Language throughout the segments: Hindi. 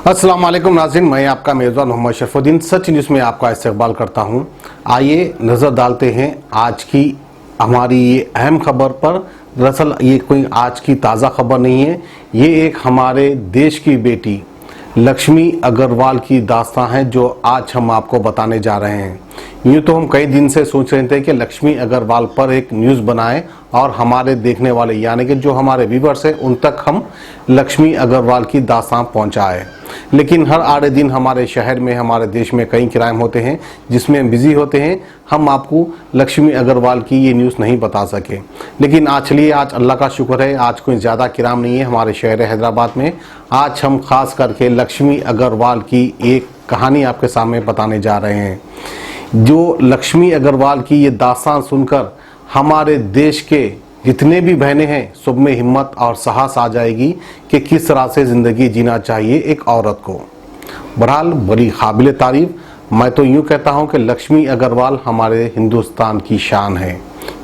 अस्सलाम वालेकुम नाज़रीन, मैं आपका मेज़बान मोहम्मद शरफुद्दीन सच न्यूज़ में आपका इस्तकबाल करता हूं। आइए नज़र डालते हैं आज की हमारी ये अहम खबर पर। दरअसल ये कोई आज की ताज़ा खबर नहीं है, ये एक हमारे देश की बेटी लक्ष्मी अग्रवाल की दास्तां है जो आज हम आपको बताने जा रहे हैं। यूँ तो हम कई दिन से सोच रहे थे कि लक्ष्मी अग्रवाल पर एक न्यूज़ बनाएं और हमारे देखने वाले यानी कि जो हमारे व्यूअर्स हैं उन तक हम लक्ष्मी अग्रवाल की दास्तां पहुंचाएं। लेकिन हर आड़े दिन हमारे शहर में, हमारे देश में कई क्राइम होते हैं जिसमें हम बिजी होते हैं, हम आपको लक्ष्मी अग्रवाल की ये न्यूज़ नहीं बता सके। लेकिन आज चलिए, आज अल्लाह का शुक्र है, आज कोई ज़्यादा क्राइम नहीं है हमारे शहर हैदराबाद में। आज हम खास करके लक्ष्मी अग्रवाल की एक कहानी आपके सामने बताने जा रहे हैं। जो लक्ष्मी अग्रवाल की ये दास्तान सुनकर हमारे देश के जितने भी बहनें हैं सब में हिम्मत और साहस आ जाएगी कि किस तरह से ज़िंदगी जीना चाहिए एक औरत को। बहरहाल बड़ी काबिल तारीफ। मैं तो यूँ कहता हूँ कि लक्ष्मी अग्रवाल हमारे हिंदुस्तान की शान है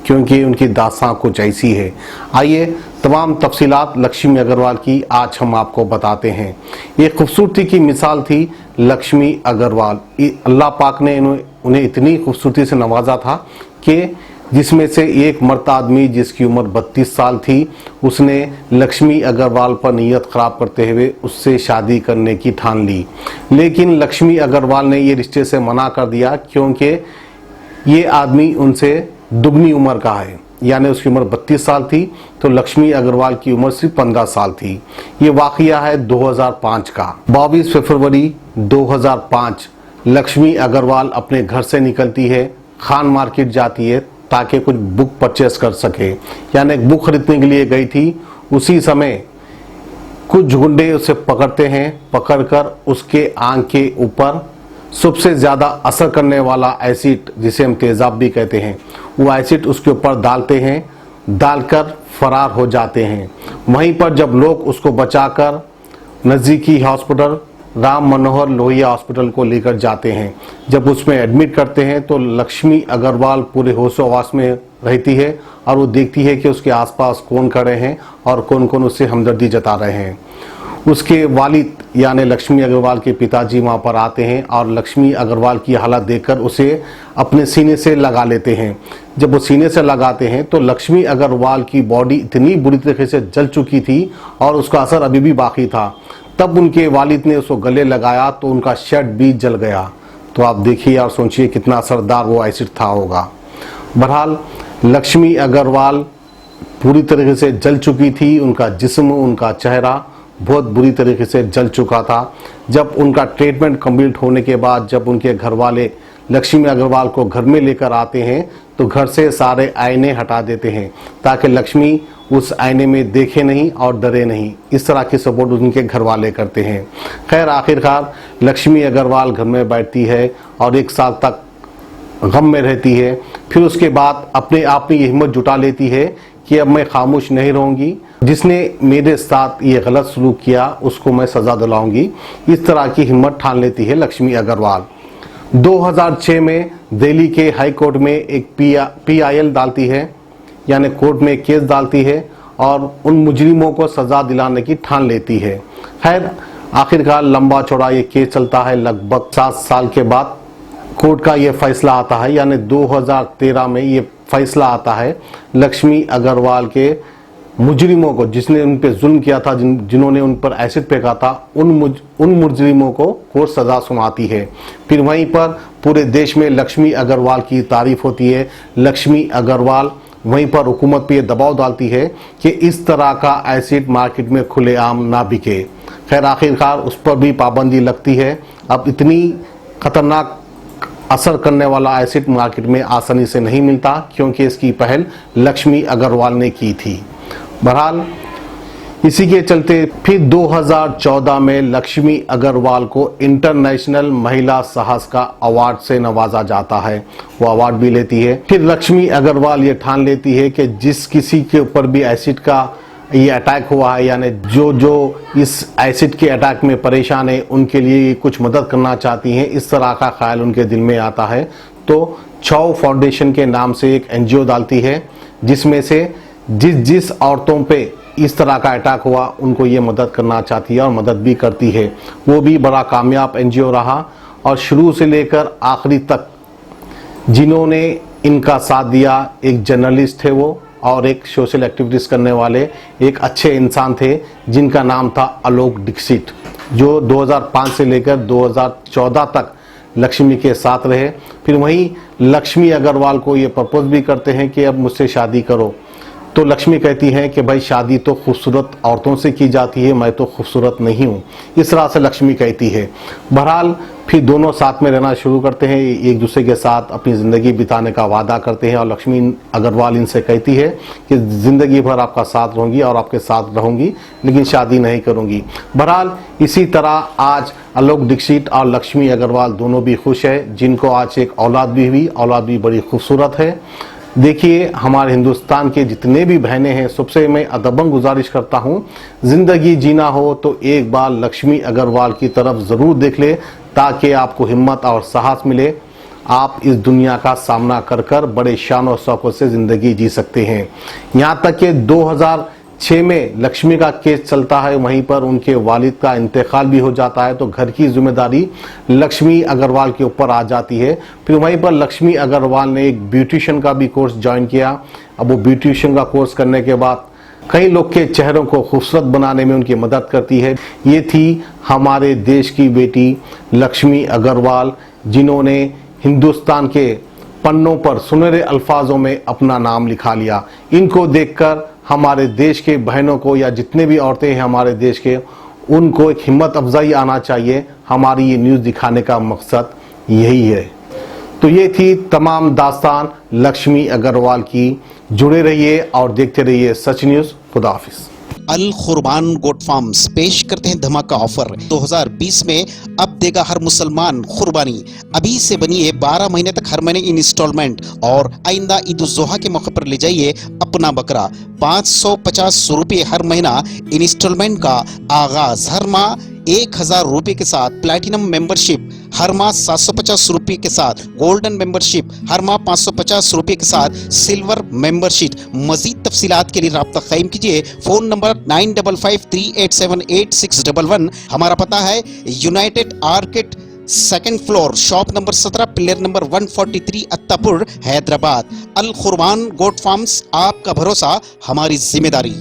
क्योंकि उनकी दास्तां कुछ ऐसी है। आइए तमाम तफसीलात लक्ष्मी अग्रवाल की आज हम आपको बताते हैं। ये खूबसूरती की मिसाल थी लक्ष्मी अग्रवाल। अल्लाह पाक ने उन्हें इतनी खूबसूरती से नवाजा था कि जिसमें से एक मर्द आदमी जिसकी उम्र 32 साल थी, उसने लक्ष्मी अग्रवाल पर नीयत ख़राब करते हुए उससे शादी करने की ठान ली। लेकिन लक्ष्मी अग्रवाल ने ये रिश्ते से मना कर दिया क्योंकि ये आदमी उनसे दुगनी उम्र का है, यानी उसकी उम्र 32 साल थी तो लक्ष्मी अग्रवाल की उम्र सिर्फ 15 साल थी। ये वाक़या है 2005 का। 22 फरवरी 2005 लक्ष्मी अग्रवाल अपने घर से निकलती है, खान मार्केट जाती है ताकि कुछ बुक परचेस कर सके, यानी एक बुक खरीदने के लिए गई थी। उसी समय कुछ गुंडे उसे पकड़ते हैं, पकड़कर उसके आंख के ऊपर सबसे ज़्यादा असर करने वाला एसिड, जिसे हम तेज़ाब भी कहते हैं, वो एसिड उसके ऊपर डालते हैं, डालकर फरार हो जाते हैं। वहीं पर जब लोग उसको बचाकर नज़दीकी हॉस्पिटल राम मनोहर लोहिया हॉस्पिटल को लेकर जाते हैं, जब उसमें एडमिट करते हैं तो लक्ष्मी अग्रवाल पूरे होशो हवास में रहती है और वो देखती है कि उसके आसपास कौन खड़े हैं और कौन कौन उससे हमदर्दी जता रहे हैं। उसके वालिद यानी लक्ष्मी अग्रवाल के पिताजी वहाँ पर आते हैं और लक्ष्मी अग्रवाल की हालत देखकर उसे अपने सीने से लगा लेते हैं। जब वो सीने से लगाते हैं तो लक्ष्मी अग्रवाल की बॉडी इतनी बुरी तरीके से जल चुकी थी और उसका असर अभी भी बाकी था। तब उनके वालिद ने उसको गले लगाया तो उनका शर्ट भी जल गया। तो आप देखिए और सोचिए कितना असरदार वो एसिड था होगा। बहरहाल लक्ष्मी अग्रवाल पूरी तरीके से जल चुकी थी, उनका जिस्म, उनका चेहरा बहुत बुरी तरीके से जल चुका था। जब उनका ट्रीटमेंट कंप्लीट होने के बाद जब उनके घर वाले लक्ष्मी अग्रवाल को घर में लेकर आते हैं तो घर से सारे आईने हटा देते हैं ताकि लक्ष्मी उस आईने में देखे नहीं और डरे नहीं। इस तरह की सपोर्ट उनके घर वाले करते हैं। खैर आखिरकार लक्ष्मी अग्रवाल घर में बैठती है और 1 साल तक गम में रहती है। फिर उसके बाद अपने आप में ये हिम्मत जुटा लेती है कि अब मैं खामोश नहीं रहूँगी, जिसने मेरे साथ ये गलत सलूक किया उसको मैं सज़ा दिलाऊंगी। इस तरह की हिम्मत ठान लेती है लक्ष्मी अग्रवाल। 2006 में दिल्ली के हाई कोर्ट में एक PIL डालती है, यानी कोर्ट में केस डालती है और उन मुजरिमों को सज़ा दिलाने की ठान लेती है। खैर आखिरकार लंबा चौड़ा ये केस चलता है। लगभग 7 साल के बाद कोर्ट का ये फैसला आता है, यानी 2013 में ये फैसला आता है। लक्ष्मी अग्रवाल के मुजरिमों को, जिसने उन पर जुल्म किया था, जिन्होंने उन पर एसिड फेंका था, उन मुजरिमों को कोर्ट सज़ा सुनाती है। फिर वहीं पर पूरे देश में लक्ष्मी अग्रवाल की तारीफ होती है। लक्ष्मी अग्रवाल वहीं पर हुकूमत पे दबाव डालती है कि इस तरह का एसिड मार्केट में खुलेआम ना बिके। खैर आखिरकार उस पर भी पाबंदी लगती है। अब इतनी खतरनाक असर करने वाला एसिड मार्केट में आसानी से नहीं मिलता क्योंकि इसकी पहल लक्ष्मी अग्रवाल ने की थी। बहरहाल इसी के चलते फिर 2014 में लक्ष्मी अग्रवाल को इंटरनेशनल महिला साहस का अवार्ड से नवाजा जाता है। वो अवार्ड भी लेती है। फिर लक्ष्मी अग्रवाल ये ठान लेती है कि जिस किसी के ऊपर भी एसिड का ये अटैक हुआ है, यानी जो इस एसिड के अटैक में परेशान है, उनके लिए कुछ मदद करना चाहती हैं, इस तरह का ख्याल उनके दिल में आता है। तो छाओ फाउंडेशन के नाम से एक NGO डालती है जिसमें से जिस औरतों पे इस तरह का अटैक हुआ उनको ये मदद करना चाहती है और मदद भी करती है। वो भी बड़ा कामयाब एनजीओ रहा और शुरू से लेकर आखिरी तक जिन्होंने इनका साथ दिया, एक जर्नलिस्ट थे वो और एक सोशल एक्टिविटीज़ करने वाले एक अच्छे इंसान थे जिनका नाम था आलोक दीक्षित, जो 2005 से लेकर 2014 तक लक्ष्मी के साथ रहे। फिर वहीं लक्ष्मी अग्रवाल को ये प्रपोज भी करते हैं कि अब मुझसे शादी करो, तो लक्ष्मी कहती हैं कि भाई शादी तो खूबसूरत औरतों से की जाती है, मैं तो खूबसूरत नहीं हूँ, इस तरह से लक्ष्मी कहती है। बहरहाल फिर दोनों साथ में रहना शुरू करते हैं, एक दूसरे के साथ अपनी ज़िंदगी बिताने का वादा करते हैं और लक्ष्मी अग्रवाल इनसे कहती है कि ज़िंदगी भर आपका साथ रहूँगी और आपके साथ रहूँगी, लेकिन शादी नहीं करूँगी। बहरहाल इसी तरह आज आलोक दीक्षित और लक्ष्मी अग्रवाल दोनों भी खुश है, जिनको आज एक औलाद भी हुई, औलाद भी बड़ी खूबसूरत है। देखिए, हमारे हिंदुस्तान के जितने भी बहनें हैं, सबसे मैं अदबन गुजारिश करता हूँ, ज़िंदगी जीना हो तो एक बार लक्ष्मी अग्रवाल की तरफ ज़रूर देख ले, ताकि आपको हिम्मत और साहस मिले। आप इस दुनिया का सामना कर कर बड़े शान और शौकत से ज़िंदगी जी सकते हैं। यहाँ तक कि 2006 में लक्ष्मी का केस चलता है, वहीं पर उनके वालिद का इंतकाल भी हो जाता है, तो घर की जिम्मेदारी लक्ष्मी अग्रवाल के ऊपर आ जाती है। फिर वहीं पर लक्ष्मी अग्रवाल ने एक ब्यूटिशियन का भी कोर्स ज्वाइन किया। अब वो ब्यूटिशियन का कोर्स करने के बाद कई लोग के चेहरों को खूबसूरत बनाने में उनकी मदद करती है। ये थी हमारे देश की बेटी लक्ष्मी अग्रवाल, जिन्होंने हिंदुस्तान के पन्नों पर सुनहरे अल्फाजों में अपना नाम लिखा लिया। इनको देखकर हमारे देश के बहनों को या जितने भी औरतें हैं हमारे देश के, उनको एक हिम्मत अफजाई आना चाहिए। हमारी ये न्यूज़ दिखाने का मकसद यही है। तो ये थी तमाम दास्तान लक्ष्मी अग्रवाल की। जुड़े रहिए और देखते रहिए सच न्यूज़। खुदा हाफिज़। अल कुर्बान गोट फार्म्स पेश करते हैं धमाका ऑफर 2020 में। अब देगा हर मुसलमान कुर्बानी। अभी से बनिए 12 महीने तक हर महीने इंस्टॉलमेंट और आइंदा ईद उल जुहा के मौके पर ले जाइए अपना बकरा। 550 रुपये हर महीना इंस्टॉलमेंट का आगाज। हर माह 1000 रुपये के साथ प्लैटिनम मेंबरशिप, हर माह 750 रुपये के साथ गोल्डन मेंबरशिप, हर माह 550 रुपये के साथ सिल्वर मेंबरशिप। मजीद तफसीलात के लिए राब्ता कायम कीजिए। Phone number 9553878611। हमारा पता है United Orchid, second floor, shop number 17, pillar number 143, Attapur, Hyderabad. Al Qurban goat farms, आपका भरोसा हमारी जिम्मेदारी।